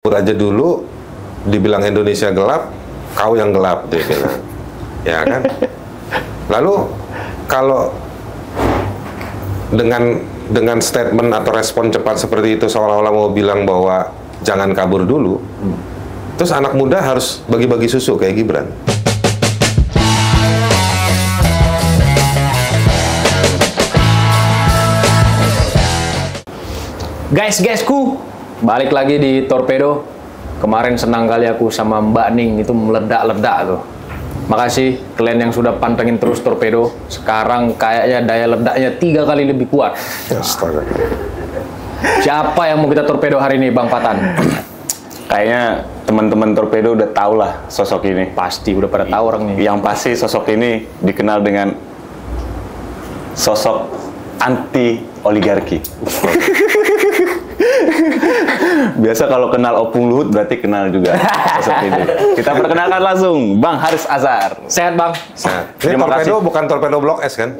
Aja dulu dibilang Indonesia gelap, kau yang gelap, dia bilang, ya kan? Lalu kalau dengan statement atau respon cepat seperti itu seolah-olah mau bilang bahwa jangan kabur dulu, terus anak muda harus bagi-bagi susu kayak Gibran. Guysku, balik lagi di Torpedo. Kemarin senang kali aku sama Mbak Ning itu meledak-ledak tuh. Makasih kalian yang sudah pantengin terus Torpedo. Sekarang kayaknya daya ledaknya 3 kali lebih kuat. Astaga. Siapa yang mau kita torpedo hari ini, Bang Patan? Kayaknya teman-teman Torpedo udah tahu lah sosok ini. Pasti udah pada tahu orang nih. Yang pasti sosok ini dikenal dengan sosok anti oligarki. Biasa kalau kenal Opung Luhut berarti kenal juga sosok ini. Kita perkenalkan langsung Bang Haris Azhar. Sehat, Bang? Sehat. Ini Torpedo bukan Torpedo Blok S kan?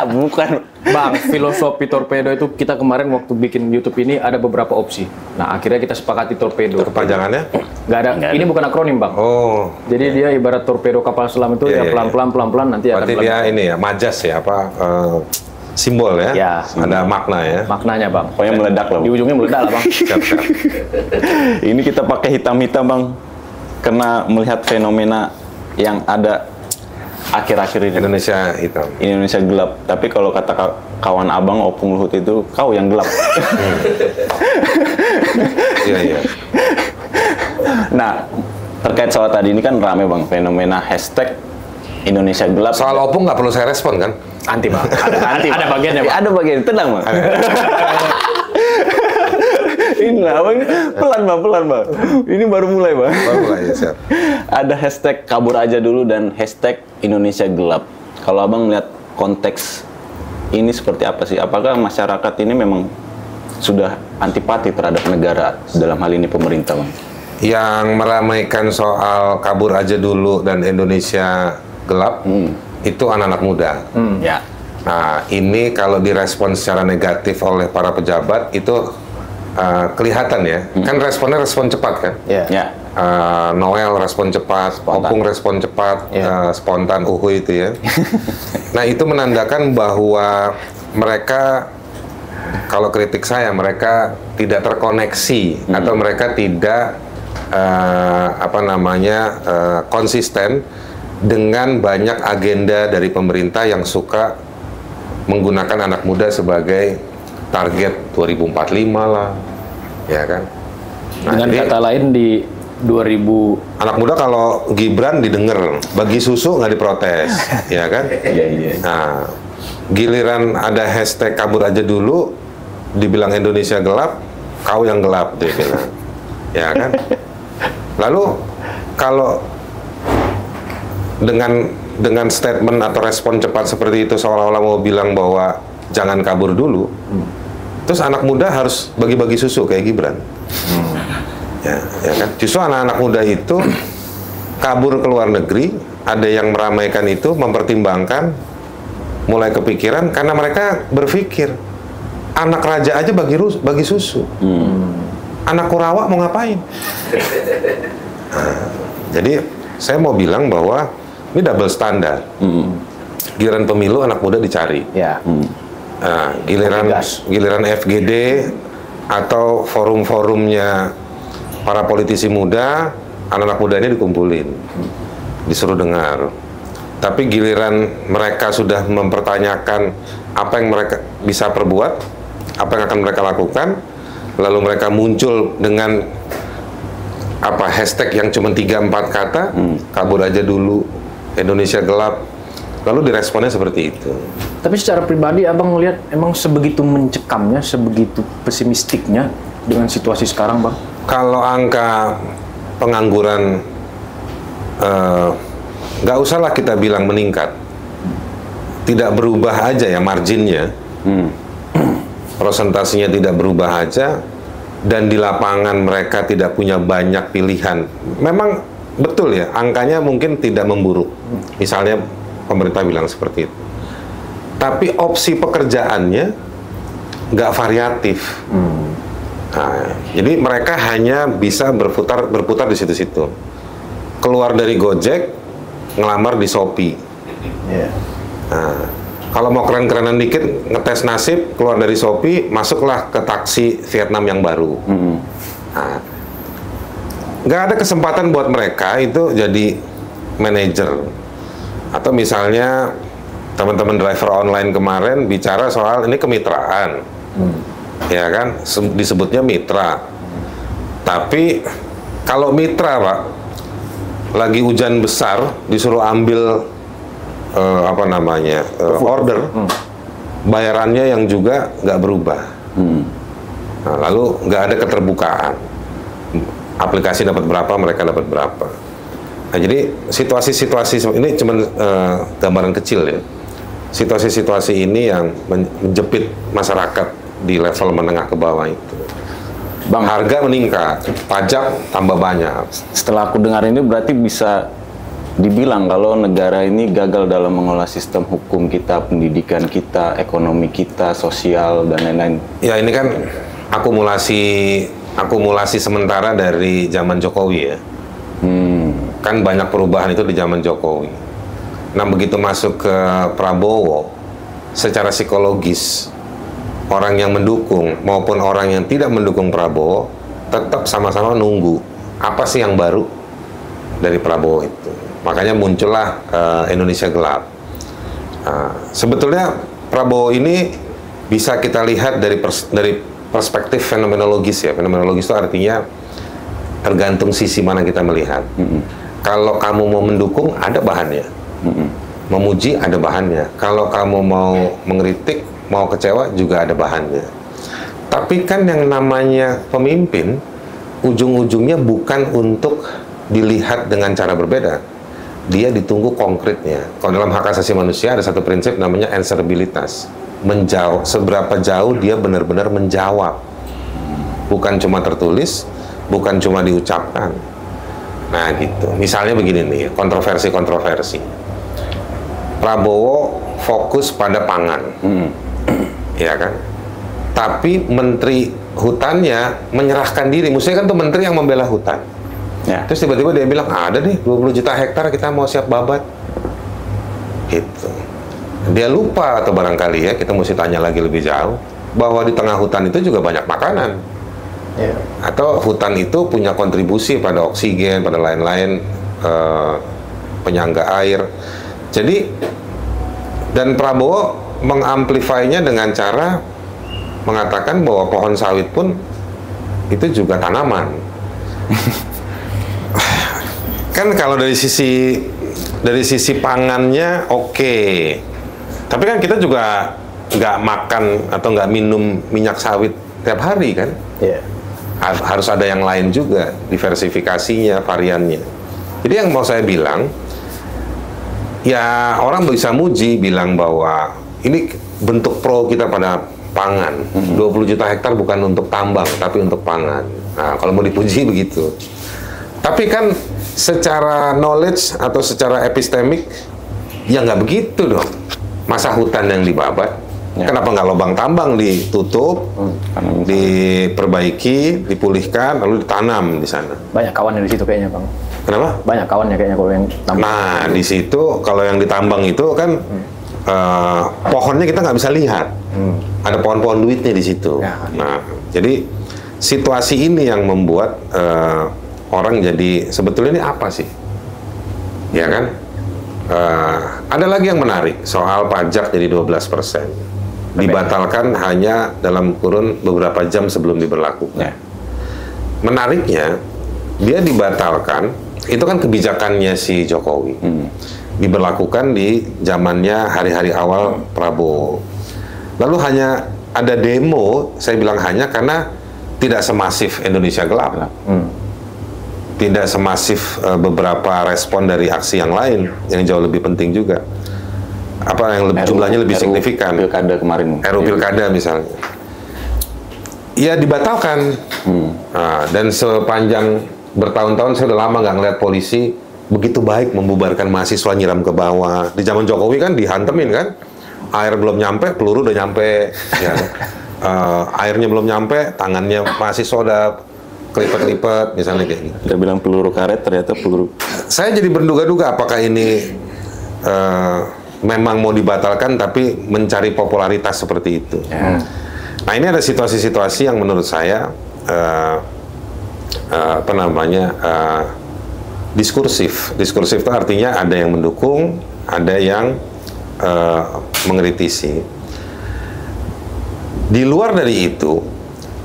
Bukan. Bang, filosofi Torpedo itu kita kemarin waktu bikin YouTube ini ada beberapa opsi. Nah, akhirnya kita sepakati Torpedo. Kepanjangannya? Nggak ada. Ini bukan akronim, Bang. Oh. Jadi dia ibarat torpedo kapal selam itu ya pelan-pelan nanti akan. Berarti dia ini ya, majas ya, apa simbol ya? Ya, ada makna ya. Maknanya, Bang. Pokoknya meledak lah. Di ujungnya meledak lah, Bang. Siap-siap. Ini kita pakai hitam-hitam, Bang. Karena melihat fenomena yang ada akhir-akhir ini. Indonesia hitam. Indonesia gelap. Tapi kalau kata kawan abang Opung Luhut itu, kau yang gelap. Iya, iya. Nah, terkait soal tadi ini kan rame, Bang, fenomena hashtag Indonesia gelap. Soal Opung nggak perlu saya respon kan? Anti, Bang. Ada bagiannya, Bang. Ada bagian, tenang, Bang. Ini lah, Bang. Pelan, Bang. Ini baru mulai, Bang. Baru mulai, ya, siap. Ada hashtag kabur aja dulu dan hashtag Indonesia gelap. Kalau Abang melihat konteks ini seperti apa sih? Apakah masyarakat ini memang sudah antipati terhadap negara, dalam hal ini pemerintah, Bang? Yang meramaikan soal kabur aja dulu dan Indonesia gelap, itu anak-anak muda. Ya. Nah, ini kalau direspon secara negatif oleh para pejabat, itu kelihatan ya. Kan responnya respon cepat kan? Ya. Noel respon cepat, Spontan. Opung respon cepat, spontan, itu ya. Nah, itu menandakan bahwa mereka, kalau kritik saya, mereka tidak terkoneksi atau mereka tidak konsisten dengan banyak agenda dari pemerintah yang suka menggunakan anak muda sebagai target 2045 lah, ya kan? Nah, Dengan jadi, kata lain di 2000 anak muda kalau Gibran didengar, bagi susu nggak diprotes, ya kan? Iya. Nah, giliran ada hashtag kabur aja dulu, dibilang Indonesia gelap, kau yang gelap, dia bilang, ya kan? Lalu kalau dengan statement atau respon cepat seperti itu seolah-olah mau bilang bahwa jangan kabur dulu, terus anak muda harus bagi-bagi susu kayak Gibran. Ya kan? Justru anak-anak muda itu kabur ke luar negeri, ada yang meramaikan itu, mempertimbangkan, mulai kepikiran karena mereka berpikir anak raja aja bagi susu, anak Kurawa mau ngapain? Nah, jadi saya mau bilang bahwa ini double standar. Giliran pemilu anak muda dicari. ya. Nah, giliran FGD atau forum-forumnya para politisi muda, anak-anak muda ini dikumpulin, disuruh dengar. Tapi giliran mereka sudah mempertanyakan apa yang mereka bisa perbuat, apa yang akan mereka lakukan, lalu mereka muncul dengan hashtag yang cuma 3-4 kata, kabur aja dulu, Indonesia gelap, lalu diresponnya seperti itu. Tapi secara pribadi Abang melihat emang sebegitu mencekamnya, sebegitu pesimistiknya dengan situasi sekarang, Bang? Kalau angka pengangguran nggak usahlah kita bilang meningkat, tidak berubah aja ya marginnya, prosentasinya tidak berubah aja, dan di lapangan mereka tidak punya banyak pilihan. Memang betul ya, angkanya mungkin tidak memburuk. Misalnya pemerintah bilang seperti itu. Tapi opsi pekerjaannya nggak variatif. Nah, jadi mereka hanya bisa berputar di situ-situ. Keluar dari Gojek, ngelamar di Shopee. Nah, kalau mau keren-kerenan dikit, ngetes nasib, keluar dari Shopee, masuklah ke taksi Vietnam yang baru. Nah, nggak ada kesempatan buat mereka itu jadi manajer. Atau misalnya teman-teman driver online kemarin bicara soal ini kemitraan. Ya kan, disebutnya mitra. Tapi kalau mitra, Pak, lagi hujan besar, disuruh ambil order, bayarannya yang juga nggak berubah. Nah, lalu nggak ada keterbukaan. Aplikasi dapat berapa, mereka dapat berapa. Nah, jadi situasi-situasi ini cuma gambaran kecil ya. Situasi-situasi ini yang menjepit masyarakat di level menengah ke bawah itu. Bang, harga meningkat, pajak tambah banyak. Setelah aku dengar ini berarti bisa dibilang kalau negara ini gagal dalam mengelola sistem hukum kita, pendidikan kita, ekonomi kita, sosial dan lain-lain. Ya ini kan akumulasi sementara dari zaman Jokowi ya. Kan banyak perubahan itu di zaman Jokowi. Nah begitu masuk ke Prabowo, secara psikologis orang yang mendukung maupun orang yang tidak mendukung Prabowo tetap sama-sama nunggu apa sih yang baru dari Prabowo itu. Makanya muncullah Indonesia Gelap. Sebetulnya Prabowo ini bisa kita lihat dari perspektif fenomenologis ya. Fenomenologis itu artinya tergantung sisi mana kita melihat. Kalau kamu mau mendukung, ada bahannya. Memuji, ada bahannya. Kalau kamu mau mengkritik, mau kecewa, juga ada bahannya. Tapi kan yang namanya pemimpin, ujung-ujungnya bukan untuk dilihat dengan cara berbeda. Dia ditunggu konkretnya. Kalau dalam hak asasi manusia ada satu prinsip namanya answerabilitas. Menjawab, seberapa jauh dia benar-benar menjawab. Bukan cuma tertulis, bukan cuma diucapkan. Nah gitu, misalnya begini nih, kontroversi-kontroversi. Prabowo fokus pada pangan, ya kan? Tapi menteri hutannya menyerahkan diri, maksudnya kan tuh menteri yang membela hutan. Ya. Terus tiba-tiba dia bilang, ada nih 20 juta hektar kita mau siap babat. Gitu. Dia lupa atau barangkali ya, kita mesti tanya lagi lebih jauh, bahwa di tengah hutan itu juga banyak makanan. Yeah. Atau hutan itu punya kontribusi pada oksigen, pada lain-lain penyangga air. Jadi dan Prabowo mengamplifainya dengan cara mengatakan bahwa pohon sawit pun itu juga tanaman. Kan kalau dari sisi pangannya oke. Tapi kan kita juga nggak makan atau nggak minum minyak sawit tiap hari kan? Yeah. Harus ada yang lain juga, diversifikasinya, variannya. Jadi yang mau saya bilang, ya orang bisa muji bilang bahwa ini bentuk pro kita pada pangan. 20 juta hektar bukan untuk tambang, tapi untuk pangan. Nah, kalau mau dipuji begitu. Tapi kan secara knowledge atau secara epistemik, ya nggak begitu dong. Masa hutan yang dibabat? Ya. Kenapa nggak lubang tambang ditutup, diperbaiki, dipulihkan, lalu ditanam di sana? Banyak kawannya di situ kayaknya, Bang. Kenapa? Banyak kawannya kayaknya kalau yang tambang. Nah, di situ kalau yang ditambang itu kan pohonnya kita nggak bisa lihat. Ada pohon-pohon duitnya di situ. Ya, nah, jadi situasi ini yang membuat orang jadi sebetulnya ini apa sih? Ya kan? Ada lagi yang menarik soal pajak jadi 12%. Dibatalkan hanya dalam kurun beberapa jam sebelum diberlakukan. Ya. Menariknya, dia dibatalkan, itu kan kebijakannya si Jokowi. Diberlakukan di zamannya hari-hari awal Prabowo. Lalu hanya ada demo, saya bilang hanya karena tidak semasif Indonesia Gelap. Tidak semasif beberapa respon dari aksi yang lain, yang jauh lebih penting juga. Apa yang jumlahnya lebih signifikan? Pilkada kemarin. Pilkada misalnya. Ya dibatalkan. Nah, dan sepanjang bertahun-tahun saya udah lama nggak ngeliat polisi begitu baik membubarkan mahasiswa nyiram ke bawah. Di zaman Jokowi kan dihantemin kan, air belum nyampe, peluru udah nyampe. Ya. airnya belum nyampe, tangannya masih soda, kelipet-lipet, misalnya kayak gitu. Dia bilang peluru karet, ternyata peluru. Saya jadi berduga-duga apakah ini memang mau dibatalkan tapi mencari popularitas seperti itu. Nah, ini ada situasi-situasi yang menurut saya diskursif. Diskursif itu artinya ada yang mendukung, ada yang mengkritisi. Di luar dari itu,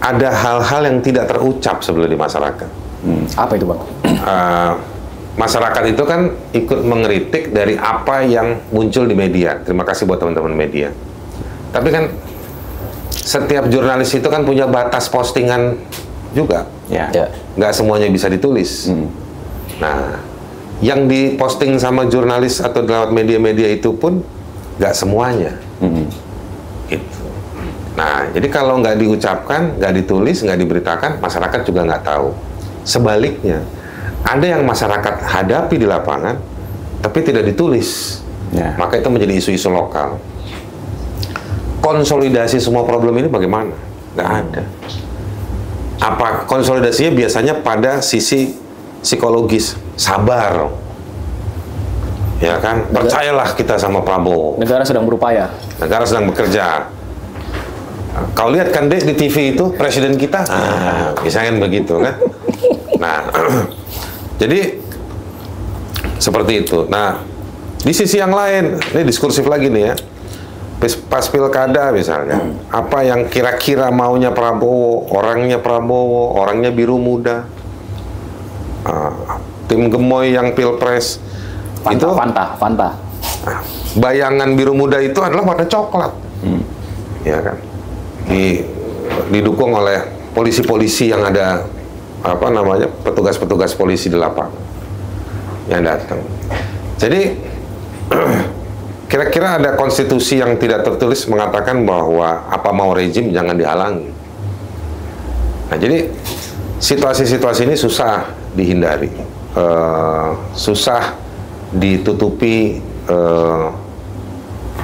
ada hal-hal yang tidak terucap sebelum di masyarakat. Apa itu, Bang? Masyarakat itu kan ikut mengkritik dari apa yang muncul di media. Terima kasih buat teman-teman media. Tapi kan setiap jurnalis itu kan punya batas postingan juga. Ya. Nggak semuanya bisa ditulis. Nah, yang diposting sama jurnalis atau lewat media-media itu pun nggak semuanya. Gitu. Nah, jadi kalau nggak diucapkan, nggak ditulis, nggak diberitakan, masyarakat juga nggak tahu. Sebaliknya, ada yang masyarakat hadapi di lapangan, tapi tidak ditulis. Maka itu menjadi isu-isu lokal. Konsolidasi semua problem ini bagaimana? Nggak ada. Apa konsolidasinya biasanya pada sisi psikologis, sabar. Ya kan? Percayalah kita sama Prabowo. Negara sedang berupaya. Negara sedang bekerja. Kau lihat kan Dek di TV itu presiden kita, misalnya begitu kan. Nah, jadi seperti itu. Nah, di sisi yang lain, ini diskursif lagi nih ya. Pas pilkada misalnya, apa yang kira-kira maunya Prabowo, orangnya biru muda, tim gemoy yang pilpres, Fanta. Bayangan biru muda itu adalah warna coklat, ya kan? Didukung oleh polisi-polisi yang ada petugas-petugas polisi di lapangan yang datang. Jadi kira-kira ada konstitusi yang tidak tertulis mengatakan bahwa apa mau rejim jangan dihalangi. Nah, jadi situasi-situasi ini susah dihindari, susah ditutupi,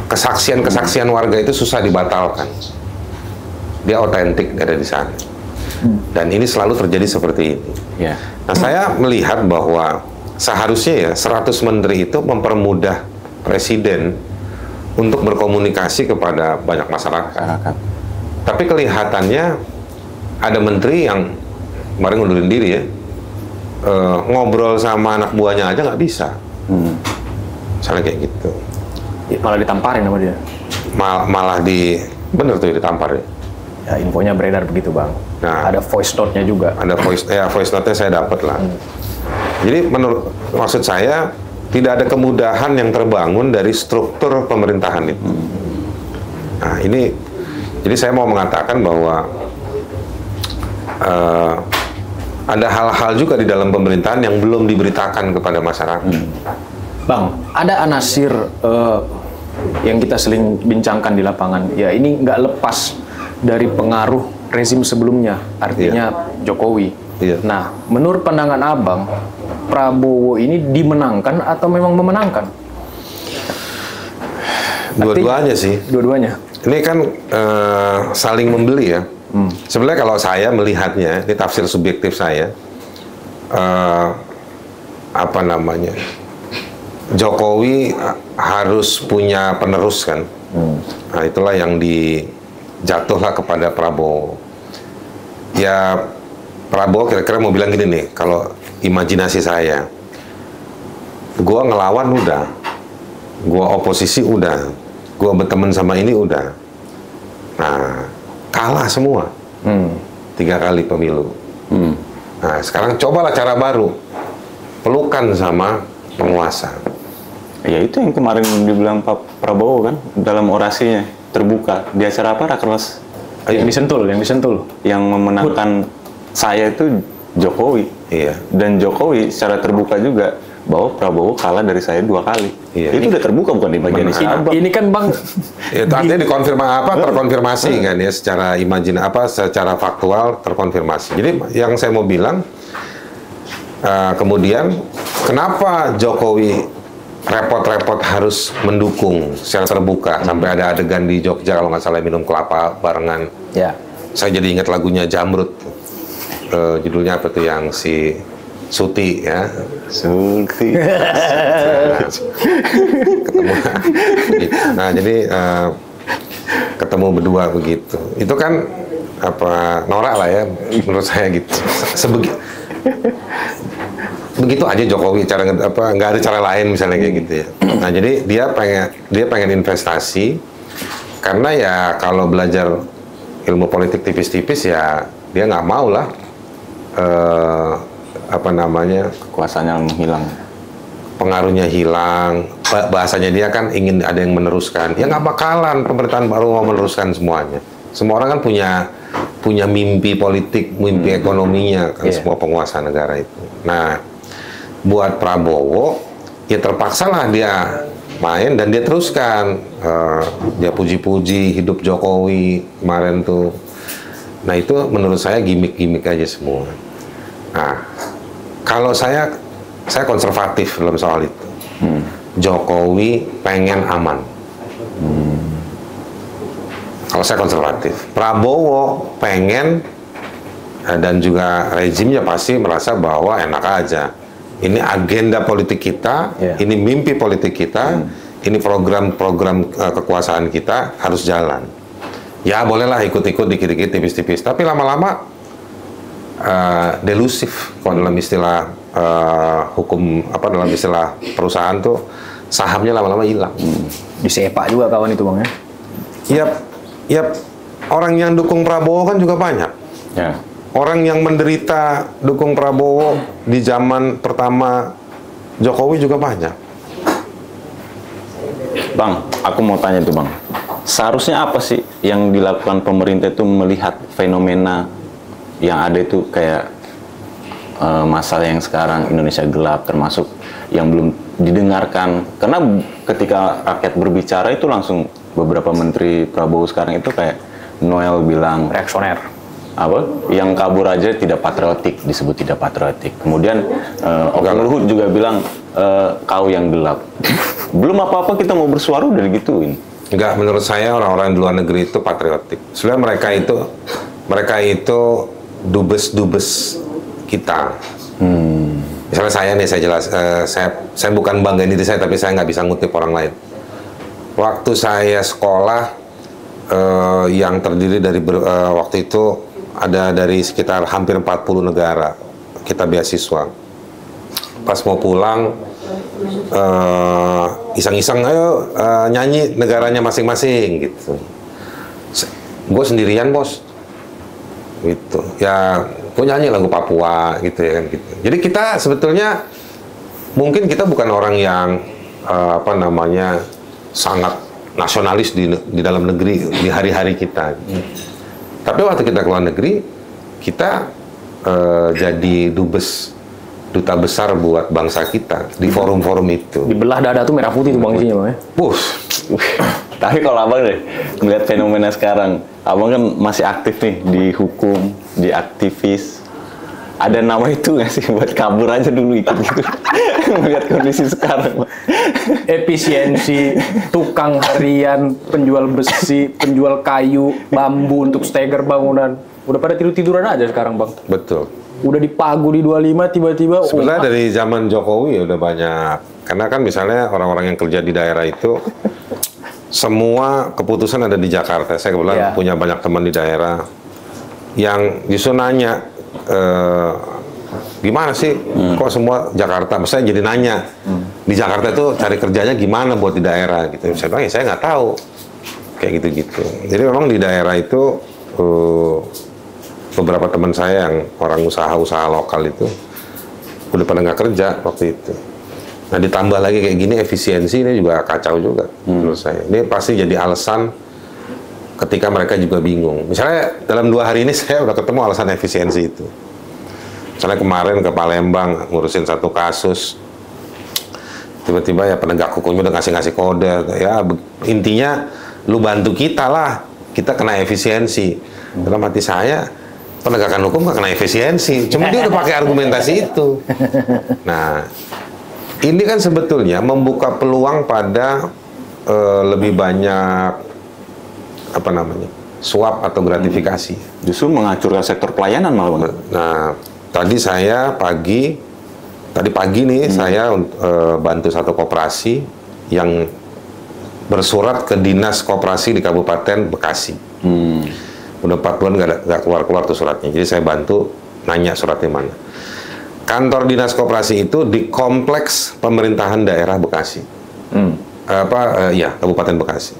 kesaksian-kesaksian warga itu susah dibatalkan. Dia otentik ada di sana. Dan ini selalu terjadi seperti ini. Nah, saya melihat bahwa seharusnya ya 100 menteri itu mempermudah presiden untuk berkomunikasi kepada banyak masyarakat. Tapi kelihatannya ada menteri yang kemarin ngundurin diri ya, ngobrol sama anak buahnya aja nggak bisa. Misalnya kayak gitu. Malah ditamparin sama dia. Malah bener tuh ditampar ya. Ya, infonya beredar begitu, Bang. Nah, ada voice note-nya juga. Ada voice note-nya saya dapat lah. Jadi maksud saya tidak ada kemudahan yang terbangun dari struktur pemerintahan itu. Nah, ini jadi saya mau mengatakan bahwa ada hal-hal juga di dalam pemerintahan yang belum diberitakan kepada masyarakat. Bang, ada anasir yang kita sering bincangkan di lapangan. Ya, ini nggak lepas dari pengaruh rezim sebelumnya, artinya Jokowi. Nah, menurut pandangan Abang, Prabowo ini dimenangkan atau memang memenangkan? Dua-duanya sih. Dua-duanya. Ini kan saling membeli ya. Sebenarnya kalau saya melihatnya, ini tafsir subjektif saya, Jokowi harus punya penerus kan. Nah, itulah yang jatuhlah kepada Prabowo. Ya, Prabowo kira-kira mau bilang gini nih, kalau imajinasi saya, gua ngelawan udah, gua oposisi udah, gua berteman sama ini udah. Nah, kalah semua. 3 kali pemilu. Nah, sekarang cobalah cara baru, pelukan sama penguasa. Ya itu yang kemarin dibilang Pak Prabowo kan dalam orasinya terbuka di acara apa Rakernas yang disentul. Yang memenangkan saya itu Jokowi. Iya. Dan Jokowi secara terbuka juga bahwa Prabowo kalah dari saya 2 kali. Iya. Itu udah terbuka bukan imajinasi. Ini kan Bang, itu artinya terkonfirmasi kan ya secara faktual terkonfirmasi. Jadi yang saya mau bilang kemudian kenapa Jokowi repot-repot harus mendukung secara terbuka sampai ada adegan di Jogja kalau nggak salah minum kelapa barengan. Ya. Saya jadi ingat lagunya Jamrut. Judulnya apa tuh yang si Suti ya. Suti. Ketemu. Nah, jadi ketemu berdua begitu. Itu kan apa norak lah ya menurut saya gitu. Begitu aja Jokowi cara apa nggak ada cara lain misalnya kayak gitu ya. Nah, jadi dia pengen investasi karena ya kalau belajar ilmu politik tipis-tipis ya dia nggak mau lah apa namanya Kekuasaannya menghilang. pengaruhnya hilang. Bahasanya dia kan ingin ada yang meneruskan. Ya nggak bakalan pemerintahan baru mau meneruskan semuanya. Semua orang kan punya mimpi politik, mimpi ekonominya kan semua penguasa negara itu. Nah, buat Prabowo ya terpaksalah dia main dan dia teruskan. Dia puji-puji hidup Jokowi kemarin tuh. Nah, itu menurut saya gimmick-gimmick aja semua. Nah, kalau saya konservatif dalam soal itu. Jokowi pengen aman. Kalau saya konservatif. Prabowo pengen dan juga rezimnya pasti merasa bahwa enak aja. Ini agenda politik kita, ini mimpi politik kita, ini program-program kekuasaan kita harus jalan. Ya bolehlah ikut-ikut dikit-dikit tipis-tipis, tapi lama-lama delusif kalau dalam istilah hukum apa dalam istilah perusahaan tuh sahamnya lama-lama hilang. Disepak juga kawan itu bang ya? Yap, orang yang dukung Prabowo kan juga banyak. Ya. Orang yang menderita dukung Prabowo di zaman pertama Jokowi juga banyak. Bang, aku mau tanya tuh bang, seharusnya apa sih yang dilakukan pemerintah itu melihat fenomena yang ada itu kayak masalah yang sekarang Indonesia gelap termasuk yang belum didengarkan, karena ketika rakyat berbicara itu langsung beberapa menteri Prabowo sekarang itu kayak Noel bilang Reaksioner. apa yang kabur aja tidak patriotik, disebut tidak patriotik. Kemudian Oke Luhut juga bilang kau yang gelap. Belum apa-apa kita mau bersuara udah digituin. Enggak, menurut saya orang-orang di luar negeri itu patriotik. Sebenarnya mereka itu dubes kita. Misalnya saya nih, saya jelas, saya bukan banggain diri saya, tapi saya nggak bisa ngutip orang lain. Waktu saya sekolah, yang terdiri dari waktu itu ada dari sekitar hampir 40 negara kita beasiswa. Pas mau pulang, iseng-iseng, ayo nyanyi negaranya masing-masing gitu. Gue sendirian bos, gitu. Ya, gue nyanyi lagu Papua gitu ya kan gitu. Jadi kita sebetulnya mungkin kita bukan orang yang apa namanya sangat nasionalis di dalam negeri di hari-hari kita. Tapi waktu kita ke luar negeri, kita jadi duta besar buat bangsa kita di forum-forum itu. Dibelah dada tuh merah putih tuh bang isinya bang ya? Tapi kalau abang deh melihat fenomena sekarang, abang kan masih aktif nih di hukum, di aktivis. Ada nama itu nggak sih buat kabur aja dulu ikut gitu? Melihat kondisi sekarang. Efisiensi, tukang harian, penjual besi, penjual kayu, bambu untuk steger bangunan. Udah pada tidur-tiduran aja sekarang bang. Betul. Udah dipagu di 25 tiba-tiba. Sebenarnya dari zaman Jokowi ya udah banyak. Karena kan misalnya orang-orang yang kerja di daerah itu semua keputusan ada di Jakarta. Saya kebetulan punya banyak teman di daerah yang justru nanya, gimana sih kok semua Jakarta? Misalnya jadi nanya di Jakarta itu cari kerjanya gimana buat di daerah gitu. Saya bilang ya saya nggak tahu kayak gitu-gitu. Jadi memang di daerah itu beberapa teman saya yang orang usaha-usaha lokal itu udah pada nggak kerja waktu itu. Nah ditambah lagi kayak gini efisiensi ini juga kacau juga menurut saya. Ini pasti jadi alasan ketika mereka juga bingung. Misalnya dalam 2 hari ini saya udah ketemu alasan efisiensi itu. Misalnya kemarin ke Palembang ngurusin satu kasus, tiba-tiba ya penegak hukumnya udah ngasih kode. Ya intinya lu bantu kita lah, kita kena efisiensi. Dalam hati saya penegakan hukum nggak kena efisiensi, cuma dia udah pakai argumentasi itu. Nah Ini kan sebetulnya membuka peluang pada lebih banyak apa namanya suap atau gratifikasi. Justru menghancurkan sektor pelayanan malah Bang. Nah, tadi pagi nih saya bantu satu koperasi yang bersurat ke Dinas Koperasi di Kabupaten Bekasi. Udah 4 bulan nggak keluar tuh suratnya. Jadi saya bantu nanya suratnya mana. Kantor Dinas Koperasi itu di kompleks pemerintahan daerah Bekasi. Kabupaten Bekasi.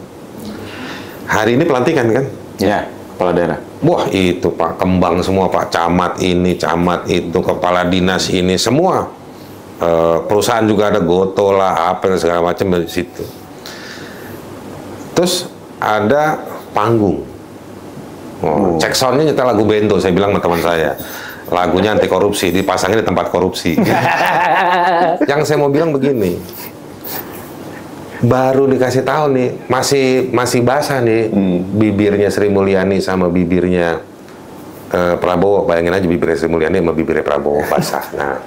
Hari ini pelantikan kan? Ya, kepala daerah. Wah itu Pak, kembang semua Pak, camat ini, camat itu, kepala dinas ini, semua. Perusahaan juga ada, Goto lah, apa segala macam dari situ. Terus ada panggung. Cek soundnya nyetel lagu Bento, saya bilang sama teman saya. Lagunya anti korupsi, dipasangin di tempat korupsi. Yang saya mau bilang begini, baru dikasih tahu nih, masih basah nih bibirnya Sri Mulyani sama bibirnya Prabowo. Bayangin aja bibirnya Sri Mulyani sama bibirnya Prabowo basah. Nah,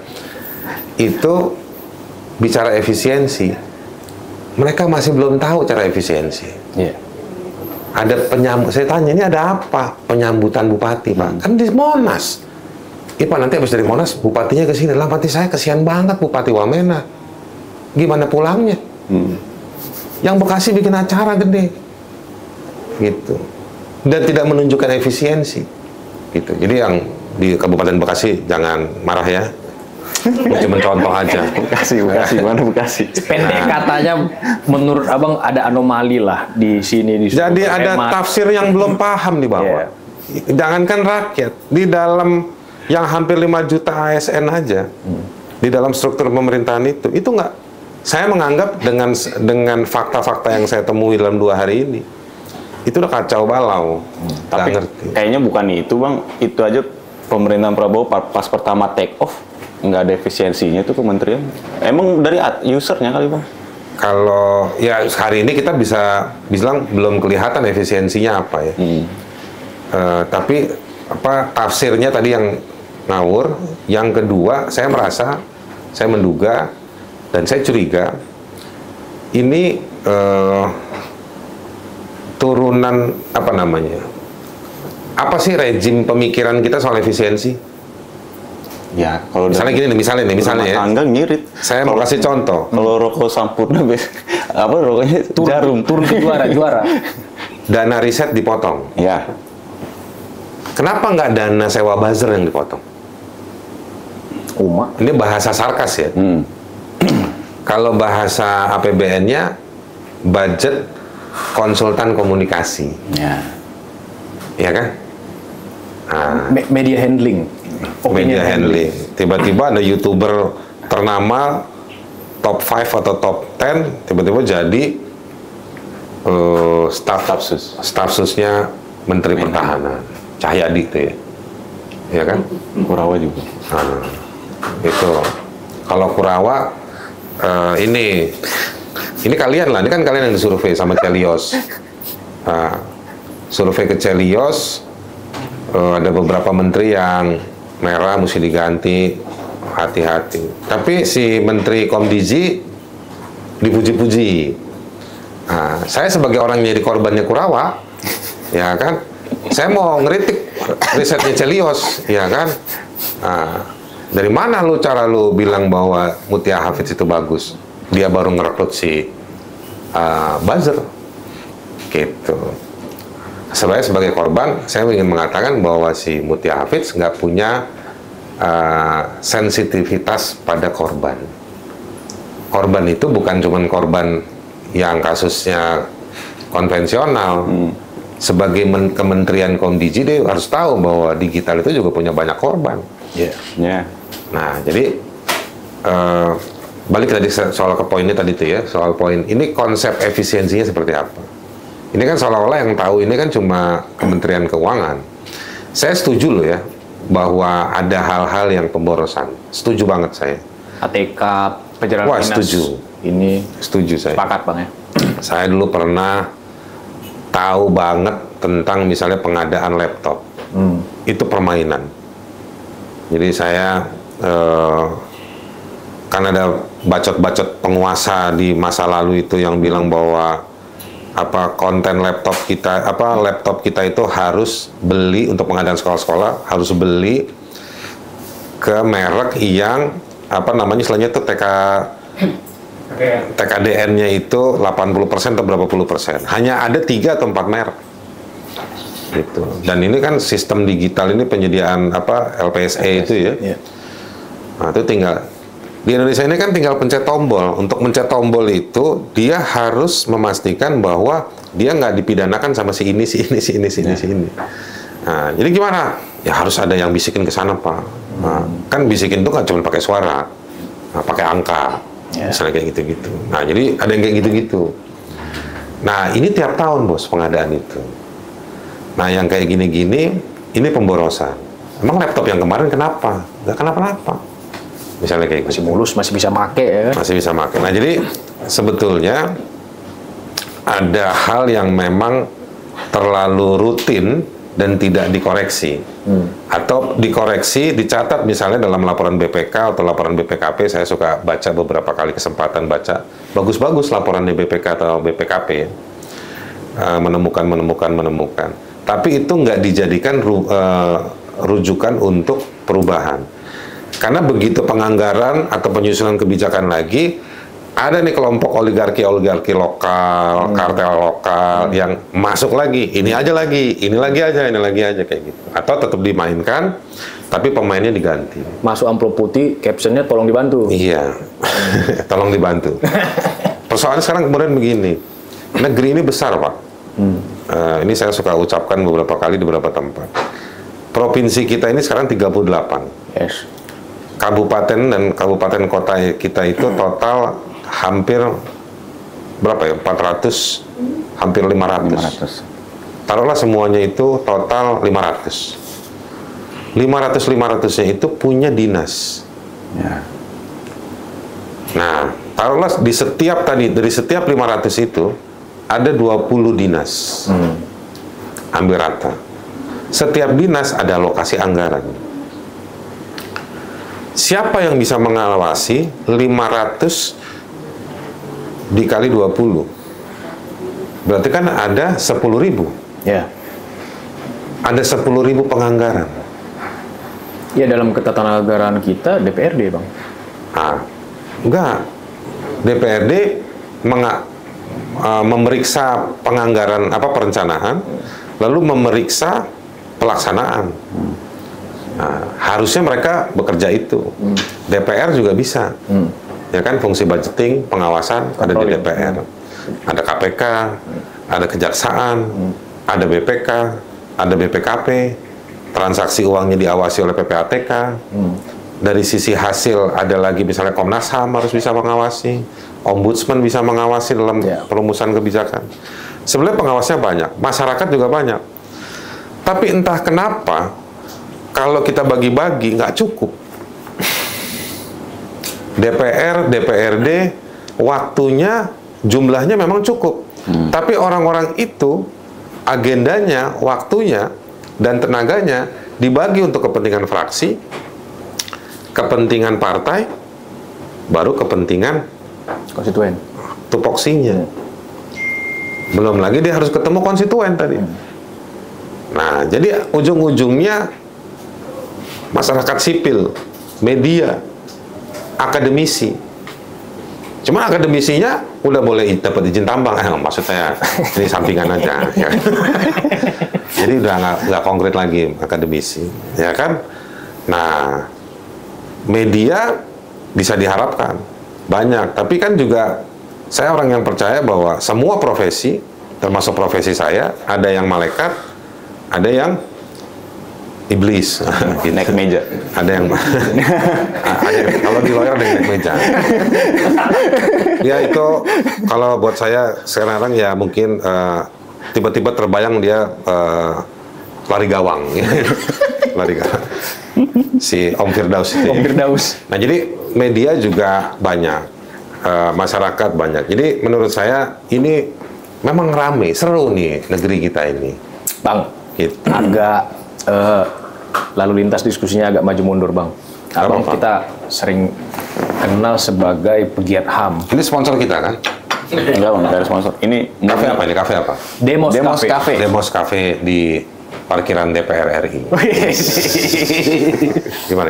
itu bicara efisiensi, mereka masih belum tahu cara efisiensi. Ada saya tanya, ini ada apa penyambutan bupati Pak? Kan di Monas. Pak nanti habis dari Monas, bupatinya ke sini. Lah mati saya kesian banget Bupati Wamena. Gimana pulangnya? Yang Bekasi bikin acara gede. Gitu. Dan tidak menunjukkan efisiensi. Gitu. Jadi yang di Kabupaten Bekasi jangan marah ya. Cuma contoh aja. Bekasi, mana Bekasi? Pendek katanya, menurut Abang ada anomali lah di sini. Jadi ada tafsir yang belum paham di bawah. Jangankan rakyat, di dalam yang hampir 5 juta ASN aja, di dalam struktur pemerintahan itu nggak. Saya menganggap dengan fakta-fakta yang saya temui dalam 2 hari ini, itu udah kacau balau. Tapi kayaknya bukan itu Bang, itu aja pemerintahan Prabowo pas pertama take off nggak ada efisiensinya itu kementerian. Emang dari usernya kali Bang? Kalau ya hari ini kita bisa bilang belum kelihatan efisiensinya apa ya. Tapi tafsirnya tadi yang ngawur. Yang kedua, saya menduga dan saya curiga ini turunan apa sih rejim pemikiran kita soal efisiensi? Ya, kalau misalnya ya. Tangga ngirit. Saya mau kasih contoh. Kalau rokok Sampurna rokoknya jarum turun ke juara. Dana riset dipotong. Ya. Kenapa nggak dana sewa buzzer yang dipotong? Ini bahasa sarkas ya. Kalau bahasa APBN-nya budget konsultan komunikasi. Ya kan? Media handling. Media handling. Tiba-tiba ada YouTuber ternama top 5 atau top 10 tiba-tiba jadi staf susnya Menteri Pertahanan. Cahyadi itu ya kan? Kurawa juga. Itu kalau Kurawa ini kalian lah, ini kan kalian yang disurvei sama Celios. Survei ke Celios, ada beberapa menteri yang merah mesti diganti, hati-hati. Tapi si Menteri Komdiji dipuji-puji. Saya sebagai orang yang jadi korbannya Kurawa, ya kan? Saya mau ngeritik risetnya Celios, ya kan? Dari mana cara lu bilang bahwa Mutia Hafidz itu bagus? Dia baru ngerekrut si buzzer, gitu. Sebagai korban, saya ingin mengatakan bahwa si Mutia Hafidz nggak punya sensitivitas pada korban. Korban itu bukan cuma korban yang kasusnya konvensional. Sebagai Kementerian Komdiji dia harus tahu bahwa digital itu juga punya banyak korban. Nah, jadi balik tadi soal ke poinnya tadi itu ya, soal poin ini konsep efisiensinya seperti apa? Ini kan seolah-olah yang tahu ini kan cuma Kementerian Keuangan. Saya setuju loh ya bahwa ada hal-hal yang pemborosan. Setuju banget saya. ATK, perjalanan dinas. Setuju. Ini setuju saya. Sepakat Bang ya. Saya dulu pernah tahu banget tentang misalnya pengadaan laptop. Itu permainan. Jadi saya kan ada bacot-bacot penguasa di masa lalu itu yang bilang bahwa konten laptop kita itu harus beli untuk pengadaan sekolah-sekolah, harus beli ke merek yang istilahnya itu TKDN-nya itu 80% atau berapa puluh persen. Hanya ada 3 atau 4 merek. Gitu. Dan ini kan sistem digital ini penyediaan LPSE itu ya. Nah, itu tinggal di Indonesia ini kan tinggal pencet tombol. Untuk mencet tombol itu dia harus memastikan bahwa dia nggak dipidanakan sama si ini. Nah, jadi gimana? Ya harus ada yang bisikin ke sana, Pak. Nah, kan bisikin itu nggak cuma pakai suara, pakai angka. Misalnya kayak gitu-gitu. Nah, jadi ada yang kayak gitu-gitu. Nah, ini tiap tahun, Bos, pengadaan itu. Nah, yang kayak gini-gini, ini pemborosan. Emang laptop yang kemarin kenapa? Nggak kenapa-napa. Misalnya kayak masih mulus, masih bisa make ya. Masih bisa make. Nah, jadi sebetulnya ada hal yang memang terlalu rutin dan tidak dikoreksi. Atau dikoreksi, dicatat misalnya dalam laporan BPK atau laporan BPKP. Saya suka baca beberapa kali kesempatan baca. Bagus-bagus laporan di BPK atau BPKP. Menemukan. Tapi itu nggak dijadikan rujukan untuk perubahan. Karena begitu penganggaran atau penyusunan kebijakan lagi, ada nih kelompok oligarki lokal, kartel lokal yang masuk lagi, ini lagi aja kayak gitu. Atau tetap dimainkan, tapi pemainnya diganti. Masuk amplop putih, captionnya tolong dibantu. Iya, tolong dibantu. Persoalannya sekarang kemudian begini, negeri ini besar, Pak. Ini saya suka ucapkan beberapa kali di beberapa tempat. Provinsi kita ini sekarang 38. Yes. Kabupaten dan kabupaten kota kita itu total hampir berapa ya? 400, hampir 500. Taruhlah semuanya itu total 500. 500-500-nya itu punya dinas. Ya. Nah, taruhlah dari setiap 500 itu ada 20 dinas. Hampir rata. Setiap dinas ada alokasi anggaran. Siapa yang bisa mengawasi 500 dikali 20? Berarti kan ada 10.000. Ya. Ada 10.000 penganggaran. Ya, dalam ketatanegaraan kita DPRD, Bang. Enggak. DPRD memeriksa penganggaran perencanaan, lalu memeriksa pelaksanaan. Nah, harusnya mereka bekerja itu. DPR juga bisa. Ya kan, fungsi budgeting, pengawasan ada di DPR. Ada KPK, ada Kejaksaan, ada BPK, ada BPKP, transaksi uangnya diawasi oleh PPATK. Dari sisi hasil ada lagi misalnya Komnas HAM harus bisa mengawasi, Ombudsman bisa mengawasi dalam perumusan kebijakan. Sebenarnya pengawasnya banyak, masyarakat juga banyak. Tapi entah kenapa kalau kita bagi-bagi nggak cukup. DPR, DPRD, waktunya, jumlahnya memang cukup. Tapi orang-orang itu, agendanya, waktunya, dan tenaganya dibagi untuk kepentingan fraksi, kepentingan partai, baru kepentingan konstituen. tupoksinya. Belum lagi dia harus ketemu konstituen tadi. Nah, jadi ujung-ujungnya masyarakat sipil, media, akademisi. Cuma akademisinya udah boleh dapat izin tambang. Maksud saya ini sampingan aja. Ya. Jadi udah nggak konkret lagi akademisi, ya kan? Nah, media bisa diharapkan banyak, tapi kan juga saya orang yang percaya bahwa semua profesi, termasuk profesi saya, ada yang malaikat, ada yang iblis. Gitu. Naik meja. Ada yang kalau di lawyer ada yang naik meja. Ya itu kalau buat saya sekarang ya mungkin tiba-tiba terbayang dia lari gawang. Lari gawang. Si Om Firdaus itu. Om Firdaus. Nah, jadi media juga banyak, masyarakat banyak. Jadi menurut saya ini memang rame, seru nih negeri kita ini. Bang, gitu. Agak lalu lintas diskusinya agak maju mundur, Bang. Abang kita sering terkenal sebagai pegiat HAM. Ini sponsor kita kan? Enggak, Bang, dari sponsor. Ini Kafe apa ini? Kafe apa? Demos Cafe. Cafe. Demos Cafe di parkiran DPR RI. Gimana?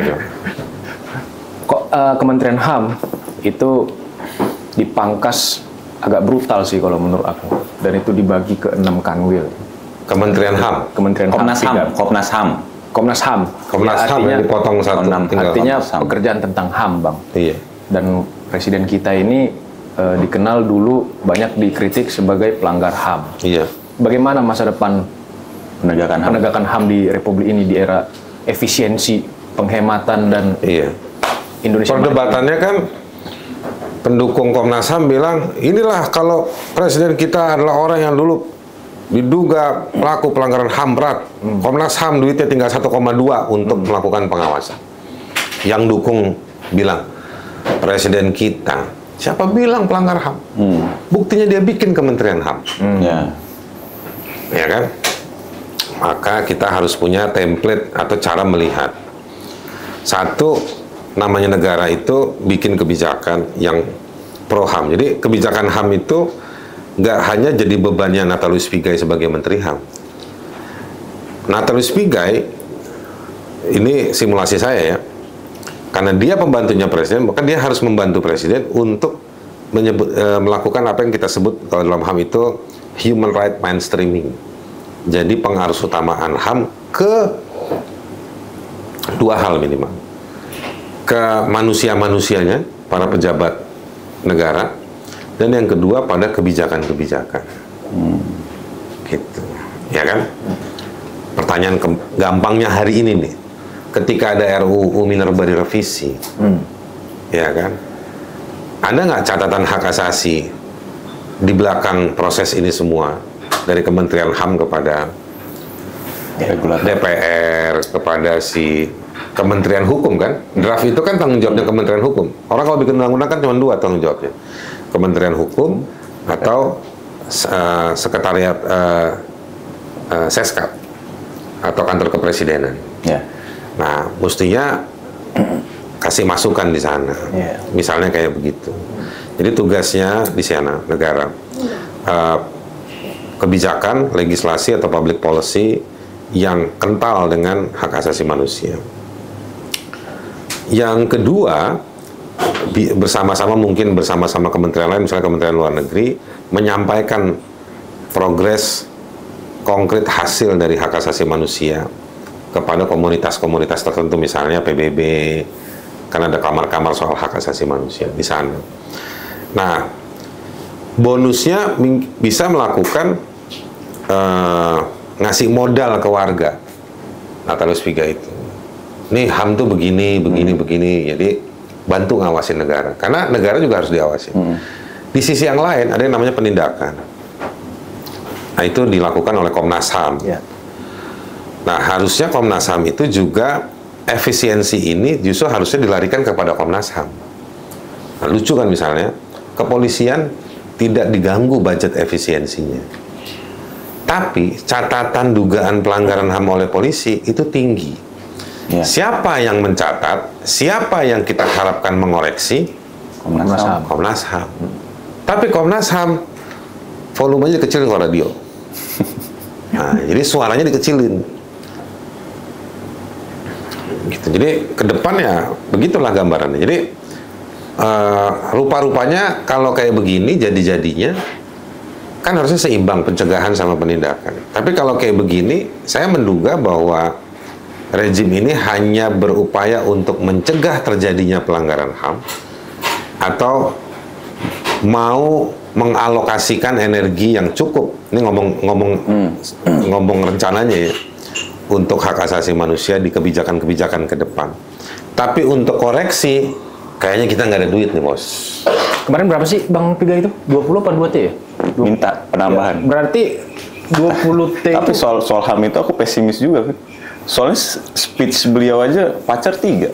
Kok Kementerian HAM itu dipangkas agak brutal sih kalau menurut aku, dan itu dibagi ke 6 kanwil. Kementerian HAM. Kementerian Komnas HAM. HAM. Komnas HAM. Komnas HAM. Komnas HAM yang dipotong satu. Tinggal Artinya Komnas HAM. pekerjaan tentang HAM, Bang. Iya. Dan presiden kita ini dikenal dulu banyak dikritik sebagai pelanggar HAM. Iya. Bagaimana masa depan Penegakan HAM. HAM di Republik ini di era efisiensi, penghematan, dan Iya. Indonesia? Perdebatannya kan pendukung Komnas HAM bilang, inilah kalau presiden kita adalah orang yang dulu diduga pelaku pelanggaran HAM berat. Komnas HAM duitnya tinggal 1,2 untuk melakukan pengawasan. Yang dukung bilang, presiden kita, siapa bilang pelanggar HAM? Buktinya dia bikin Kementerian HAM. Ya. Ya kan? Maka kita harus punya template atau cara melihat. Satu, namanya negara itu bikin kebijakan yang pro HAM. Jadi kebijakan HAM itu nggak hanya jadi bebannya Natalius Pigai sebagai Menteri HAM. Natalius Pigai, ini simulasi saya ya, karena dia pembantunya presiden, maka dia harus membantu presiden untuk melakukan apa yang kita sebut kalau dalam HAM itu human right mainstreaming. Jadi pengarus utamaan HAM ke dua hal minimal. Ke manusia-manusianya, para pejabat negara, dan yang kedua pada kebijakan-kebijakan. Gitu. Ya kan? Pertanyaan gampangnya hari ini nih. Ketika ada RUU Minerba direvisi, ya kan? Ada nggak catatan hak asasi di belakang proses ini semua dari Kementerian HAM kepada DPR, kepada si Kementerian Hukum kan? Draft itu kan tanggung jawabnya Kementerian Hukum. Orang kalau bikin undang-undang kan cuma 2 tanggung jawabnya. Kementerian Hukum atau Sekretariat Seskap atau Kantor Kepresidenan. Ya. Nah, mestinya kasih masukan di sana. Yeah. Misalnya kayak begitu. Jadi tugasnya di sana negara kebijakan, legislasi atau public policy yang kental dengan hak asasi manusia. Yang kedua, mungkin bersama-sama kementerian lain, misalnya Kementerian Luar Negeri, menyampaikan progres konkret hasil dari hak asasi manusia kepada komunitas-komunitas tertentu, misalnya PBB, kan ada kamar-kamar soal hak asasi manusia di sana. Nah, bonusnya bisa melakukan ngasih modal ke warga. Natalius Pigai itu. Nih HAM tuh begini. Jadi bantu ngawasin negara. Karena negara juga harus diawasin. Di sisi yang lain ada yang namanya penindakan. Nah, itu dilakukan oleh Komnas HAM. Ya. Nah, harusnya Komnas HAM itu juga efisiensi ini justru harusnya dilarikan kepada Komnas HAM. Nah, lucu kan misalnya, kepolisian tidak diganggu budget efisiensinya. Tapi catatan dugaan pelanggaran HAM oleh polisi itu tinggi. Ya. Siapa yang mencatat? Siapa yang kita harapkan mengoreksi? Komnas HAM. Komnas HAM. Tapi Komnas HAM volumenya kecil kalau radio. Nah, jadi suaranya dikecilin. Gitu. Jadi ke depan ya begitulah gambarannya. Jadi rupa-rupanya kalau kayak begini jadi-jadinya kan harusnya seimbang pencegahan sama penindakan. Tapi kalau kayak begini, saya menduga bahwa rejim ini hanya berupaya untuk mencegah terjadinya pelanggaran HAM atau mau mengalokasikan energi yang cukup. Ini ngomong rencananya ya, untuk hak asasi manusia di kebijakan-kebijakan ke depan. Tapi untuk koreksi, kayaknya kita nggak ada duit nih, Bos. Kemarin berapa sih Bang Pigai itu? 20 apa 2T ya? Minta penambahan. Berarti 20T Tapi itu soal HAM itu aku pesimis juga kan. Soalnya speech beliau aja pacar 3.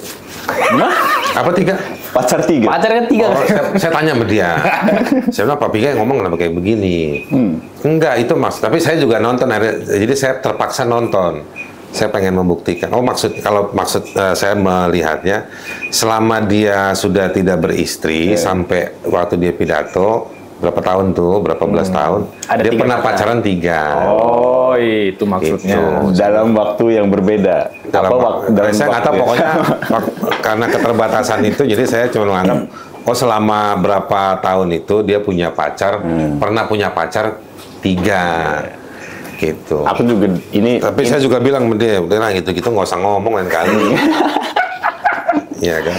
Nah, Apa 3? pacar 3. pacar kan 3 Oh, saya tanya sama dia. Saya bilang, Pak Pigai ngomong kenapa kayak begini? Enggak, itu mas. Tapi saya juga nonton. Jadi saya terpaksa nonton. Saya pengen membuktikan. Oh, kalau maksud saya melihatnya, selama dia sudah tidak beristri sampai waktu dia pidato, berapa tahun tuh, berapa belas tahun, Ada dia 3 pernah pacaran. pacaran 3. Oh, itu maksudnya. Itu. Dalam waktu yang berbeda. Saya nggak tahu pokoknya karena keterbatasan itu, jadi saya cuma menganggap, oh selama berapa tahun itu dia punya pacar, pernah punya pacar 3. Gitu. Aku juga Tapi saya juga bilang sama dia, udah lah gitu-gitu nggak usah ngomong lain kali. Iya kan?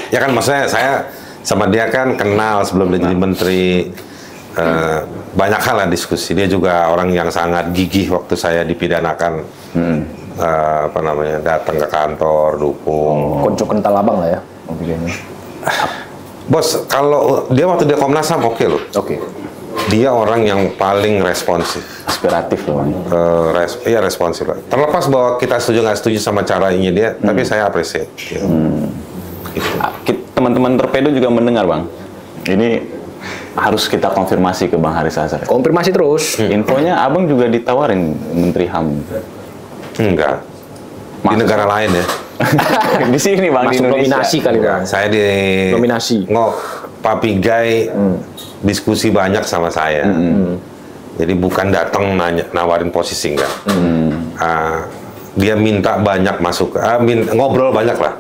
Ya kan maksudnya saya sama dia kan kenal sebelum dia jadi menteri. Banyak hal lah diskusi. Dia juga orang yang sangat gigih waktu saya dipidanakan. Datang ke kantor, dukung. Konco kental abang lah ya. Bos, kalau dia waktu dia Komnas HAM oke loh. Oke. Dia orang yang paling responsif. inspiratif loh, Bang. Iya responsif lah. Terlepas bahwa kita setuju nggak setuju sama caranya dia, tapi saya appreciate. Gitu. Teman-teman Torpedo juga mendengar, Bang. Ini harus kita konfirmasi ke Bang Haris Azhar. Konfirmasi terus. Infonya Abang juga ditawarin Menteri HAM. Enggak. Di negara lain ya. Di sini, Bang, di Masuk Indonesia. nominasi kali, Bang. Saya di Nominasi. Papi Guy diskusi banyak sama saya. Jadi bukan datang nawarin posisi enggak. Dia minta banyak masuk, ngobrol banyak lah.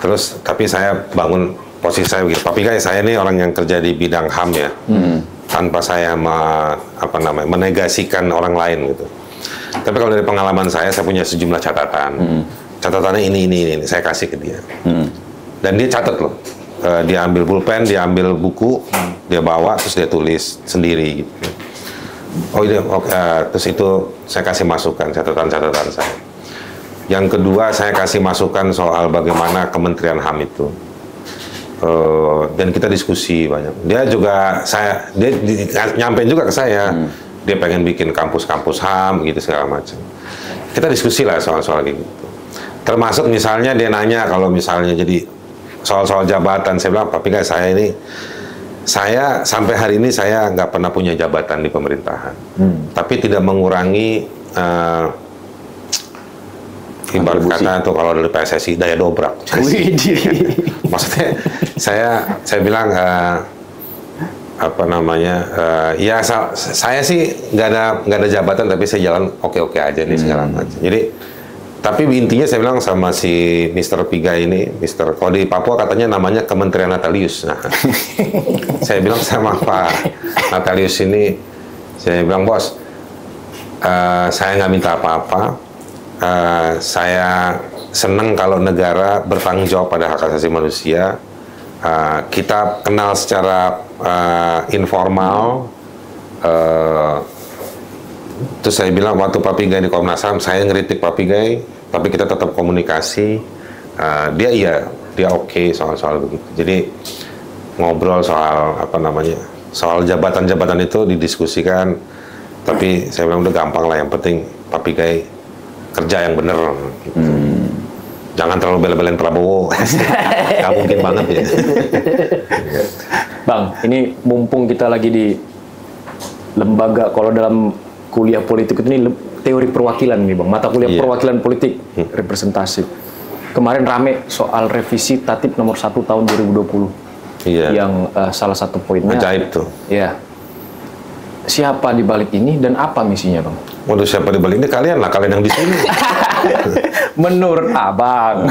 Terus tapi saya bangun posisi saya begitu. Papi Guy, saya ini orang yang kerja di bidang HAM ya. Tanpa saya menegasikan orang lain gitu. Tapi kalau dari pengalaman saya punya sejumlah catatan. Catatannya ini saya kasih ke dia. Dan dia catat loh. Dia ambil pulpen, dia ambil buku, dia bawa, terus dia tulis sendiri gitu. Terus itu saya kasih masukan, catatan-catatan saya. Yang kedua, saya kasih masukan soal bagaimana Kementerian HAM itu. Dan kita diskusi banyak. Dia nyampein juga ke saya. Dia pengen bikin kampus-kampus HAM gitu segala macam. Kita diskusi lah soal-soal gitu. Termasuk misalnya dia nanya kalau misalnya jadi soal-soal jabatan, saya bilang, Papi Guy, saya sampai hari ini saya nggak pernah punya jabatan di pemerintahan. Tapi tidak mengurangi ibarat kata tuh kalau dari PSSI daya dobrak. Maksudnya saya bilang saya sih nggak ada jabatan, tapi saya jalan oke aja nih segala macam. Jadi tapi intinya saya bilang sama si Mr. Piga ini, kalau di Papua katanya namanya Kementerian Natalius. Nah, saya bilang sama Pak Natalius ini, saya bilang, bos, saya nggak minta apa-apa. Saya senang kalau negara bertanggung jawab pada hak asasi manusia. Kita kenal secara informal. Terus saya bilang waktu Papi Guy di Komnas HAM, saya ngeritik Papi Guy, tapi kita tetap komunikasi. Dia oke soal begitu. Jadi ngobrol soal soal jabatan-jabatan itu didiskusikan. Tapi saya bilang udah gampang lah, yang penting Papi Guy kerja yang bener. Gitu. Jangan terlalu bela-belain Prabowo, nggak mungkin banget ya. Bang, ini mumpung kita lagi di lembaga, kalau dalam kuliah politik itu ini teori perwakilan nih Bang, mata kuliah perwakilan politik representasi. Kemarin rame soal revisi Tatip nomor 1 tahun 2020. Yang salah satu poinnya ajaib tuh. Iya. Siapa di balik ini dan apa misinya, Bang? Waduh, siapa di balik ini? Kalian yang di sini. Menurut Abang.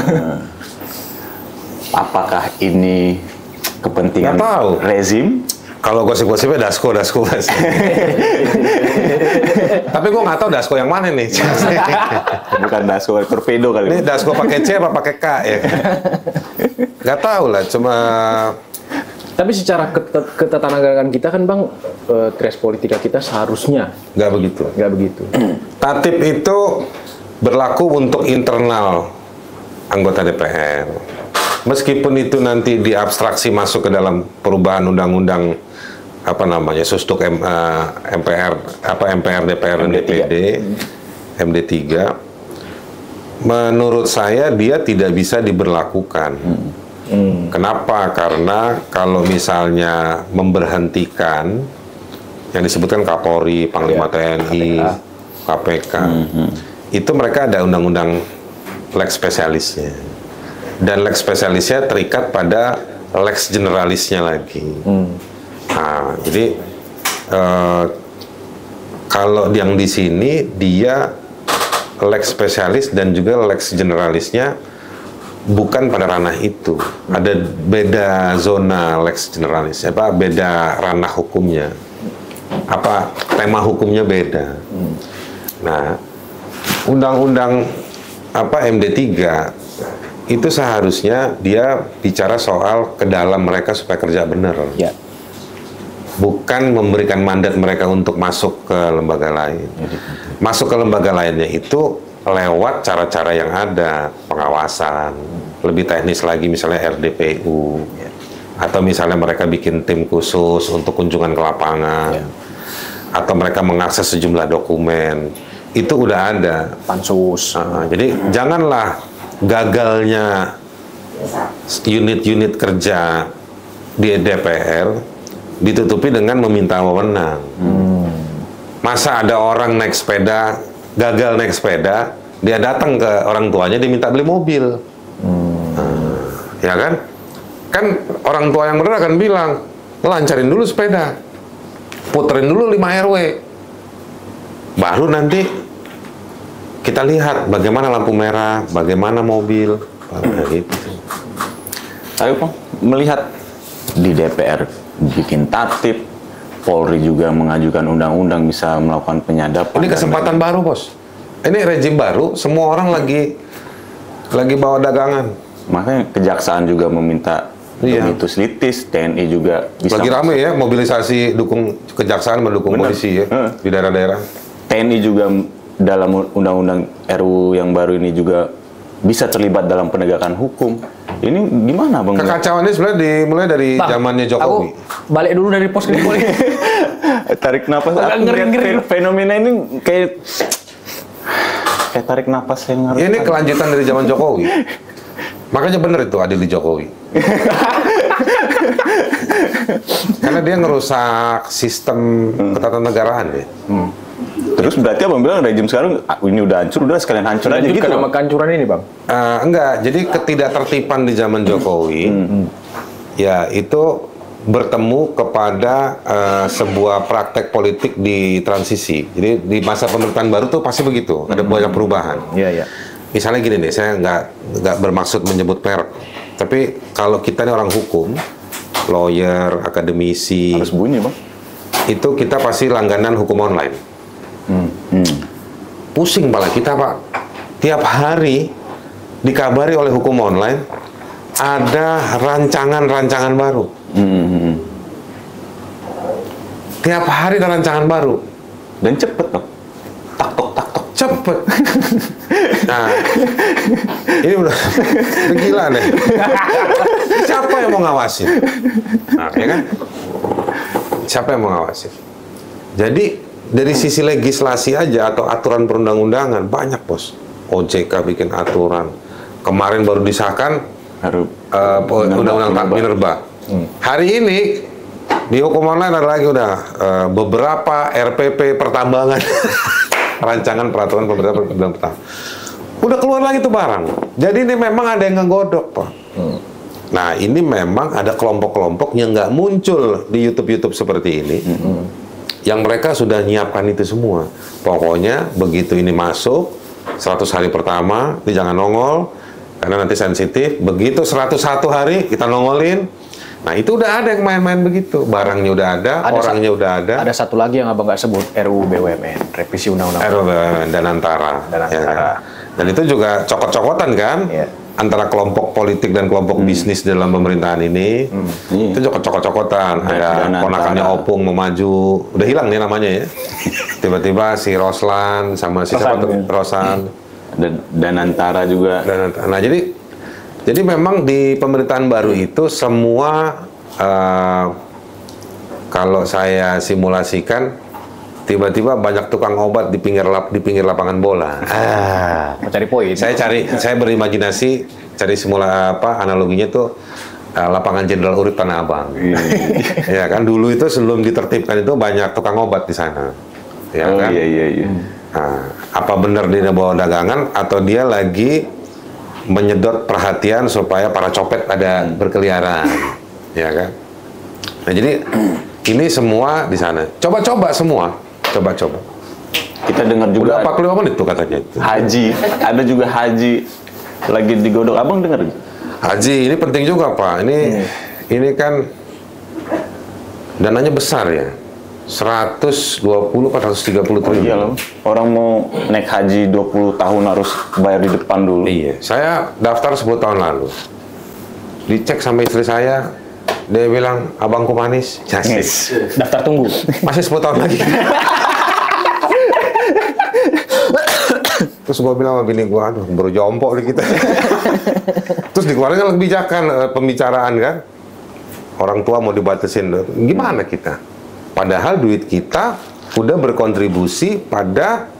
Apakah ini kepentingan rezim? Kalau gosip-gosipnya Dasko. Tapi gue nggak tahu Dasko yang mana nih. Bukan Dasko, Torpedo kali. Ini Dasko pakai C apa pakai K ya? Nggak tahu lah, cuma. Tapi secara ketatanegaraan kita kan Bang, tres politika kita seharusnya nggak begitu. Tatip itu berlaku untuk internal anggota DPR. Meskipun itu nanti diabstraksi masuk ke dalam perubahan undang-undang Sustuk MPR, DPR dan DPD, MD3. Menurut saya dia tidak bisa diberlakukan. Kenapa? Karena kalau misalnya memberhentikan yang disebutkan Kapolri, Panglima TNI, KPK. Itu mereka ada undang-undang lex spesialisnya. Dan lex spesialisnya terikat pada lex generalisnya lagi. Nah, jadi kalau yang di sini dia lex spesialis dan juga lex generalisnya bukan pada ranah itu. Ada beda zona lex generalis, beda ranah hukumnya. Tema hukumnya beda. Nah, undang-undang MD3 itu seharusnya dia bicara soal ke dalam mereka supaya kerja benar. Ya. Bukan memberikan mandat mereka untuk masuk ke lembaga lain. Masuk ke lembaga lainnya itu lewat cara-cara yang ada, pengawasan, lebih teknis lagi misalnya RDPU, atau misalnya mereka bikin tim khusus untuk kunjungan ke lapangan, atau mereka mengakses sejumlah dokumen, itu udah ada. Pansus. Jadi janganlah gagalnya unit-unit kerja di DPR ditutupi dengan meminta wewenang. Masa ada orang naik sepeda, gagal naik sepeda, dia datang ke orang tuanya diminta beli mobil. Ya kan? Kan orang tua yang benar akan bilang, lancarin dulu sepeda, puterin dulu 5 RW, baru nanti kita lihat bagaimana lampu merah, bagaimana mobil, gitu. Tapi Bang, melihat di DPR bikin tatip, Polri juga mengajukan undang-undang bisa melakukan penyadapan. Ini kesempatan baru, Bos. Ini rejim baru, semua orang lagi bawa dagangan. Makanya kejaksaan juga meminta Domitus Litis, TNI juga bisa. Lagi rame ya mobilisasi dukung kejaksaan mendukung polisi ya di daerah-daerah. TNI juga dalam undang-undang RUU yang baru ini juga bisa terlibat dalam penegakan hukum. Ini gimana Bang? Kekacauan ini sebenarnya dimulai dari zamannya Jokowi. Aku balik dulu dari pos ini boleh. Tarik napas. Ngeri. Fenomena ini kayak tarik napas yang harus. Ini kelanjutan dari zaman Jokowi. Makanya benar itu adil di Jokowi. Karena dia ngerusak sistem ketatanegaraan ya. Terus berarti Abang bilang rejim sekarang ini udah hancur, udah sekalian hancur aja gitu. Sama kehancuran ini, Bang? Enggak, jadi ketidaktertiban di zaman Jokowi ya itu bertemu kepada sebuah praktek politik di transisi. Jadi di masa pemerintahan baru tuh pasti begitu, ada banyak perubahan. Iya, iya. Misalnya gini nih, saya nggak bermaksud menyebut merek, tapi kalau kita ini orang hukum, lawyer, akademisi, Harus bunyi Bang. itu kita pasti langganan hukum online. Pusing pala kita Pak, tiap hari dikabari oleh hukum online ada rancangan-rancangan baru. Tiap hari ada rancangan baru Dan cepet Bang. Tak-tok cepet. Nah, ini udah gila deh. Siapa yang mau ngawasin? Nah, ya kan? Siapa yang mau ngawasin? Jadi dari sisi legislasi aja atau aturan perundang-undangan banyak Bos. OJK bikin aturan. Kemarin baru disahkan undang-undang Minerba. Hari ini di hukum online ada lagi udah beberapa RPP pertambangan. Rancangan peraturan pemerintah pertambangan. Udah keluar lagi tuh barang. Jadi ini memang ada yang ngegodok Pak. Nah ini memang ada kelompok-kelompok yang nggak muncul di YouTube seperti ini. Yang mereka sudah nyiapkan itu semua. Pokoknya begitu ini masuk 100 hari pertama, ini jangan nongol karena nanti sensitif. Begitu 101 hari kita nongolin. Nah itu udah ada yang main-main begitu. Barangnya udah ada, orangnya udah ada. Ada satu lagi yang Abang nggak sebut, RUU BUMN, revisi undang-undang. RUU dan antara. Ya, kan? Dan itu juga cokot-cokotan kan? Antara kelompok politik dan kelompok bisnis dalam pemerintahan ini. Itu cokot-cokotan. Ada ponakannya Opung mau maju. Udah hilang nih namanya ya. Tiba-tiba si Roslan sama si Rosan. Dan antara juga. Nah jadi memang di pemerintahan baru itu semua kalau saya simulasikan tiba-tiba banyak tukang obat di pinggir lapangan bola. Mencari poin. Saya berimajinasi cari analoginya tuh lapangan Jenderal Urip Tanah Abang. Ya kan dulu itu sebelum ditertibkan itu banyak tukang obat di sana. Ya kan? Iya. Nah, apa benar dia bawa dagangan atau dia lagi menyedot perhatian supaya para copet ada berkeliaran, ya kan? Nah, jadi ini semua di sana. Coba-coba semua, coba-coba. Kita dengar juga Udah 45 menit tuh katanya. haji, ada juga haji lagi digodok. Abang dengar? Haji ini penting juga Pak. Ini kan dananya besar ya. 120 430 triliun. Iya loh. Orang mau naik haji 20 tahun harus bayar di depan dulu. Iya, saya daftar 10 tahun lalu. Dicek sama istri saya, dia bilang, abangku manis. Yes. Daftar tunggu. Masih 10 tahun lagi. Terus gue bilang sama bini gue, aduh baru jompo nih kita. Terus dikeluarkan kebijakan, pembicaraan kan. Orang tua mau dibatasin, gimana kita? Padahal duit kita udah berkontribusi pada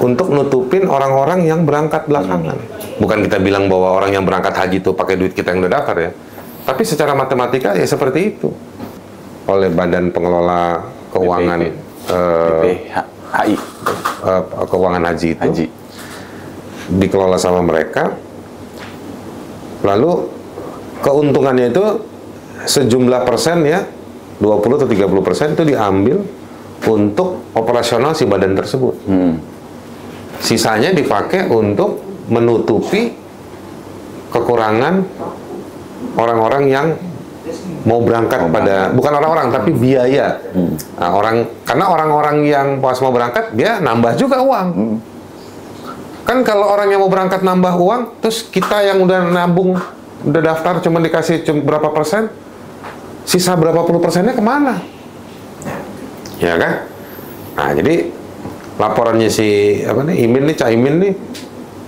untuk nutupin orang-orang yang berangkat belakangan. Bukan kita bilang bahwa orang yang berangkat haji itu pakai duit kita yang udah daftar ya. Tapi secara matematika ya seperti itu. Oleh Badan Pengelola Keuangan BPHI. Keuangan haji itu. Haji. Dikelola sama mereka. Lalu keuntungannya itu sejumlah persen ya, 20 atau 30% itu diambil untuk operasional si badan tersebut. Sisanya dipakai untuk menutupi kekurangan orang-orang yang mau berangkat bukan orang-orang tapi biaya. Nah, karena orang-orang yang pas mau berangkat dia nambah juga uang. Kan kalau orang yang mau berangkat nambah uang, terus kita yang udah nabung, udah daftar cuma dikasih berapa persen, sisa berapa puluh persennya kemana? Ya kan? Nah, jadi laporannya si Imin nih, Caimin nih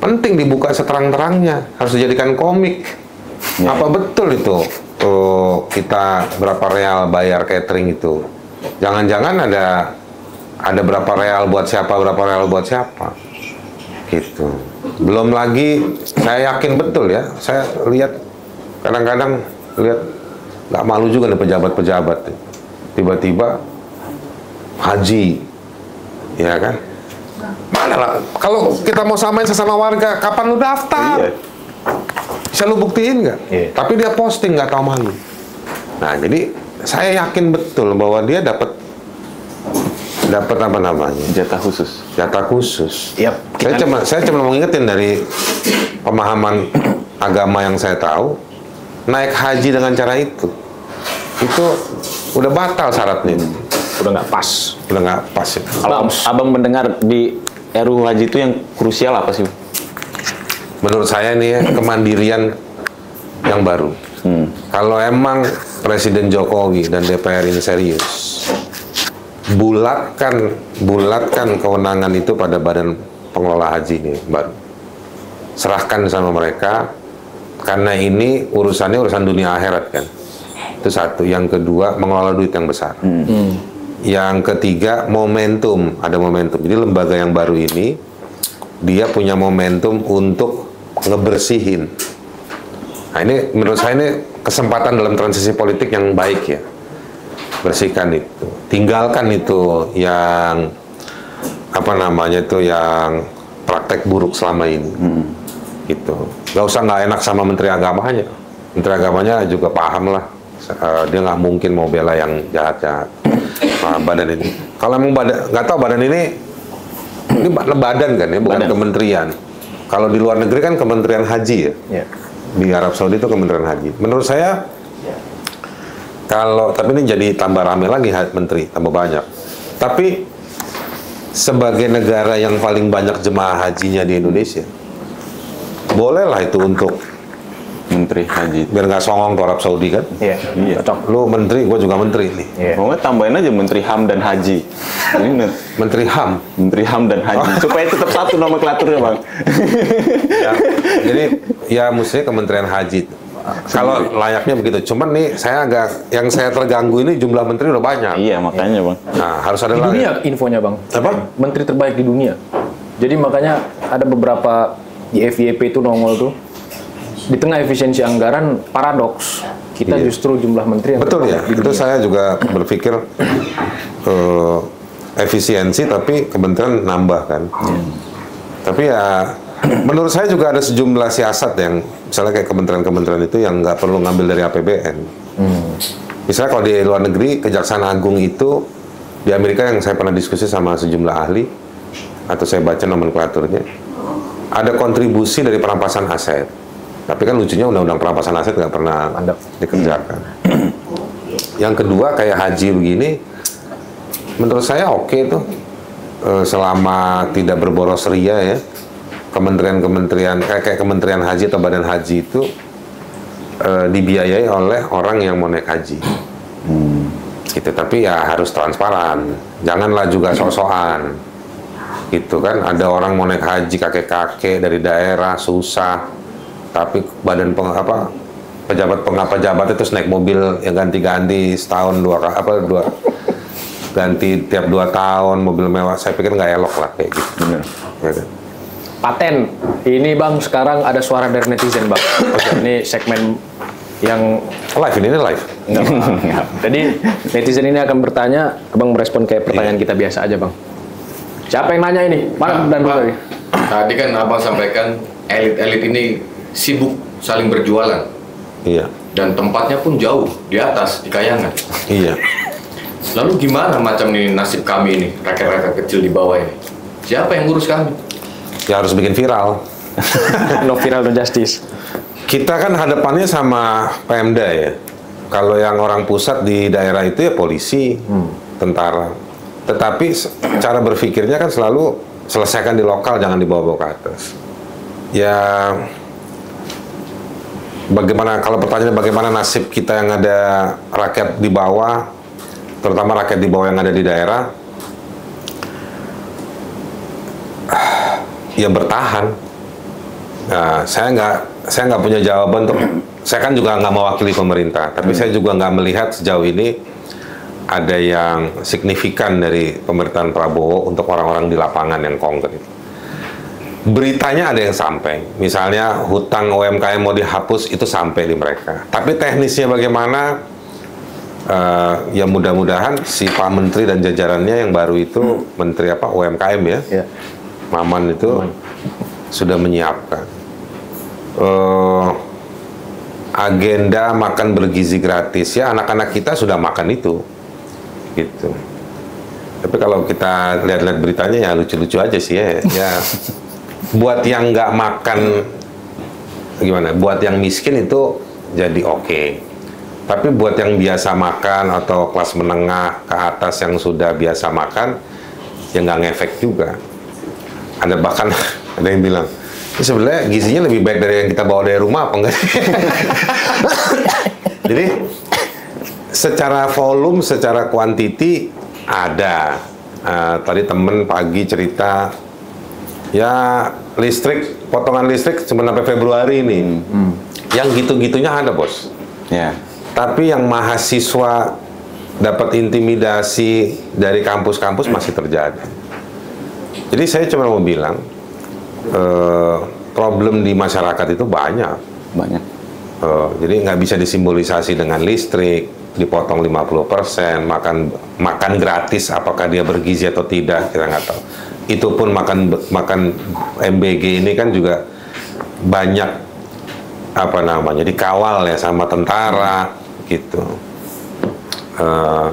penting dibuka seterang-terangnya, harus dijadikan komik. Apa betul itu? Tuh, kita berapa real bayar catering itu? Jangan-jangan ada berapa real buat siapa, berapa real buat siapa? Gitu. Belum lagi, saya yakin betul ya, saya lihat kadang-kadang nggak malu juga nih pejabat-pejabat tiba-tiba haji, ya kan? Mana lah, kalau kita mau samain sesama warga, kapan lu daftar? Iya. Bisa lu buktiin nggak? Iya. Tapi dia posting nggak tahu malu. Nah, jadi saya yakin betul bahwa dia dapat apa namanya? Jatah khusus. Jatah khusus. Yap, Saya cuma mau ngingetin dari pemahaman agama yang saya tahu, naik haji dengan cara itu udah batal syaratnya. udah nggak pas. Udah nggak pas ya. Kalau abang mendengar di RUU Haji itu yang krusial apa sih? Menurut saya ini ya, kemandirian yang baru. Kalau emang Presiden Jokowi dan DPR ini serius, bulatkan kewenangan itu pada Badan Pengelola Haji ini baru. Serahkan sama mereka, karena ini urusannya urusan dunia akhirat kan. Itu satu. Yang kedua, mengelola duit yang besar. Yang ketiga, momentum. Ada momentum. Jadi lembaga yang baru ini, dia punya momentum untuk ngebersihin. Nah, ini menurut saya ini kesempatan dalam transisi politik yang baik ya. Bersihkan itu. Tinggalkan itu yang yang praktek buruk selama ini. Gitu. Gak usah nggak enak sama Menteri Agamanya. Menteri Agamanya juga paham lah. Dia nggak mungkin mau bela yang jahat-jahat. Nah, badan ini. Kalau emang nggak tahu badan ini badan kan ya, bukan badan. Kementerian. Kalau di luar negeri kan Kementerian Haji ya. Yeah. Di Arab Saudi itu Kementerian Haji. Menurut saya, tapi ini jadi tambah rame lagi menteri, tambah banyak. Tapi sebagai negara yang paling banyak jemaah hajinya di Indonesia, bolehlah itu untuk Menteri Haji. biar nggak songong ke Arab Saudi kan? Iya, cocok. Lu menteri, gue juga menteri nih. Iya. Pokoknya tambahin aja Menteri HAM dan Haji. Ini Menteri HAM. Menteri HAM dan Haji. Supaya tetap satu nomenklaturnya, Bang. Ya, jadi ya mestinya Kementerian Haji. Kalau layaknya begitu. Cuman nih yang saya terganggu ini jumlah menteri udah banyak. Iya, makanya, Bang. Nah, harus ada Di lagi. dunia infonya bang. Apa? Menteri terbaik di dunia. Jadi makanya ada beberapa di FYP itu nongol tuh. Di tengah efisiensi anggaran, paradoks. Kita justru jumlah menteri yang Betul ya, terbaik di itu dunia. saya juga berpikir efisiensi tapi kementerian nambah kan. Tapi ya menurut saya juga ada sejumlah siasat yang misalnya kayak kementerian-kementerian itu yang nggak perlu ngambil dari APBN. Misalnya kalau di luar negeri Kejaksaan Agung itu di Amerika yang saya pernah diskusi sama sejumlah ahli atau saya baca nomenklaturnya ada kontribusi dari perampasan aset. Tapi kan lucunya undang-undang perampasan aset nggak pernah dikerjakan. Yang kedua kayak haji begini, menurut saya oke tuh selama tidak berboros ria ya, kementerian-kementerian kayak Kementerian Haji atau Badan Haji itu dibiayai oleh orang yang mau naik haji. Gitu. Tapi ya harus transparan, janganlah juga sok-sokan. Gitu kan, ada orang mau naik haji kakek-kakek dari daerah susah, tapi pejabat itu naik mobil yang ganti-ganti setahun ganti tiap 2 tahun mobil mewah. Saya pikir nggak elok lah kayak gitu. Bener. Ya kan? Paten, ini Bang sekarang ada suara dari netizen Bang. Ini segmen yang live ini live. Enggak. Jadi netizen ini akan bertanya, Abang merespon kayak pertanyaan kita biasa aja Bang. Siapa yang nanya ini? Mana dan Pak, tadi kan Abang sampaikan elit-elit ini sibuk saling berjualan. Iya. Dan tempatnya pun jauh di atas, di Kayangan. Iya. Lalu gimana macam ini nasib kami ini, rakyat-rakyat kecil di bawah ini? Siapa yang ngurus kami? Ya harus bikin viral. No viral, no justice. Kita kan hadapannya sama Pemda ya. Kalau yang orang pusat di daerah itu ya polisi, tentara. Tetapi cara berpikirnya kan selalu selesaikan di lokal, jangan dibawa-bawa ke atas. Ya bagaimana, kalau pertanyaannya bagaimana nasib kita yang ada rakyat di bawah, terutama rakyat di bawah yang ada di daerah, ya bertahan. Nah, saya nggak punya jawaban untuk, saya kan juga nggak mewakili pemerintah, tapi saya juga nggak melihat sejauh ini ada yang signifikan dari pemerintahan Prabowo untuk orang-orang di lapangan yang konkret. Beritanya ada yang sampai, misalnya hutang UMKM mau dihapus itu sampai di mereka. Tapi teknisnya bagaimana? Ya mudah-mudahan si Pak Menteri dan jajarannya yang baru itu Menteri UMKM ya, Maman itu sudah menyiapkan agenda makan bergizi gratis. Ya anak-anak kita sudah makan itu, gitu. Tapi kalau kita lihat-lihat beritanya ya lucu-lucu aja sih ya. Ya buat yang nggak makan gimana? Buat yang miskin itu jadi oke. Tapi buat yang biasa makan atau kelas menengah ke atas yang sudah biasa makan, ya nggak ngefek juga. Ada bahkan ada yang bilang, ini sebenarnya gizinya lebih baik dari yang kita bawa dari rumah apa enggak? Jadi secara volume, secara kuantiti ada. Tadi temen pagi cerita, ya listrik, potongan listrik cuma sampai Februari ini. Yang gitu-gitunya ada bos. Ya. Tapi yang mahasiswa dapat intimidasi dari kampus-kampus masih terjadi. Jadi saya cuma mau bilang, problem di masyarakat itu banyak. Jadi nggak bisa disimbolisasi dengan listrik, dipotong 50%, makan gratis, apakah dia bergizi atau tidak, kita nggak tahu. Itu pun makan MBG ini kan juga banyak dikawal ya sama tentara gitu.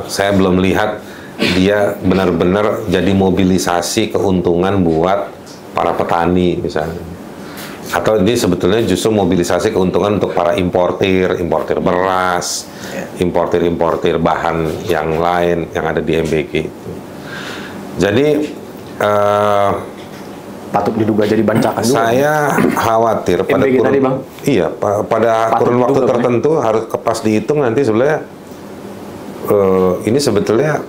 Saya belum lihat dia benar-benar jadi mobilisasi keuntungan buat para petani misalnya. Atau ini sebetulnya justru mobilisasi keuntungan untuk para importir beras, importir bahan yang lain yang ada di MBG itu. Jadi patut diduga jadi bancakan juga. Saya khawatir pada MBG tadi, Bang? Iya, pada kurun waktu tertentu harus pas dihitung nanti sebenarnya ini sebetulnya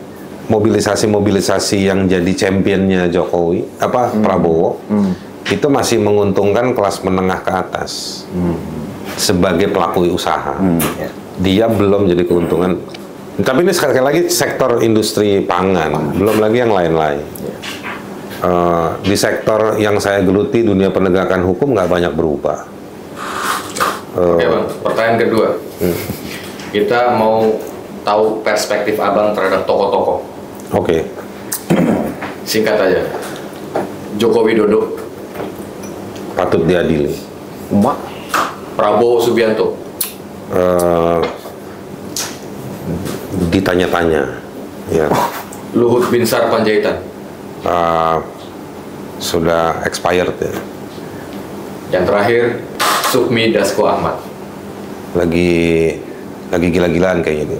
mobilisasi yang jadi championnya Jokowi, Prabowo, itu masih menguntungkan kelas menengah ke atas sebagai pelaku usaha. Dia belum jadi keuntungan. Tapi ini sekali lagi sektor industri pangan, belum lagi yang lain-lain. Di sektor yang saya geluti, dunia penegakan hukum, nggak banyak berubah. Oke Bang, pertanyaan kedua. Kita mau tahu perspektif Abang terhadap tokoh-tokoh. Oke. Singkat aja. Joko Widodo, Patut diadili. Mak. Prabowo Subianto, Ditanya-tanya. Ya. Luhut Binsar Panjaitan. Sudah expired ya. Yang terakhir, Sukmi Dasko Ahmad. Lagi gila-gilaan kayaknya ini.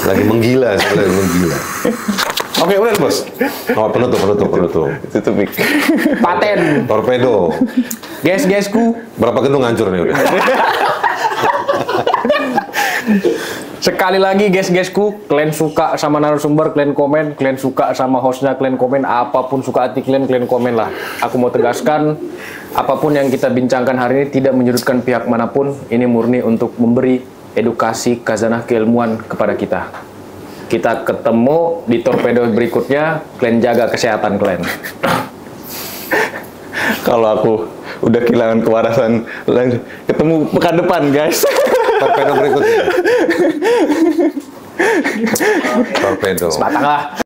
Lagi menggila, sebenarnya menggila. Oke, udah bos. Oh, penutup. Tutup Mik. Paten. Torpedo. Guys-guysku, Berapa gedung hancur nih udah? sekali lagi guys-guysku, kalian suka sama narasumber, kalian komen, kalian suka sama hostnya, kalian komen, apapun suka hati kalian komen lah. Aku mau tegaskan, apapun yang kita bincangkan hari ini tidak menyudutkan pihak manapun, ini murni untuk memberi edukasi khazanah keilmuan kepada kita. Kita ketemu di torpedo berikutnya, kalian jaga kesehatan kalian. Kalau aku udah kehilangan kewarasan, ketemu pekan depan guys. Torpedo berikutnya. Torpedo. Sebatang lah.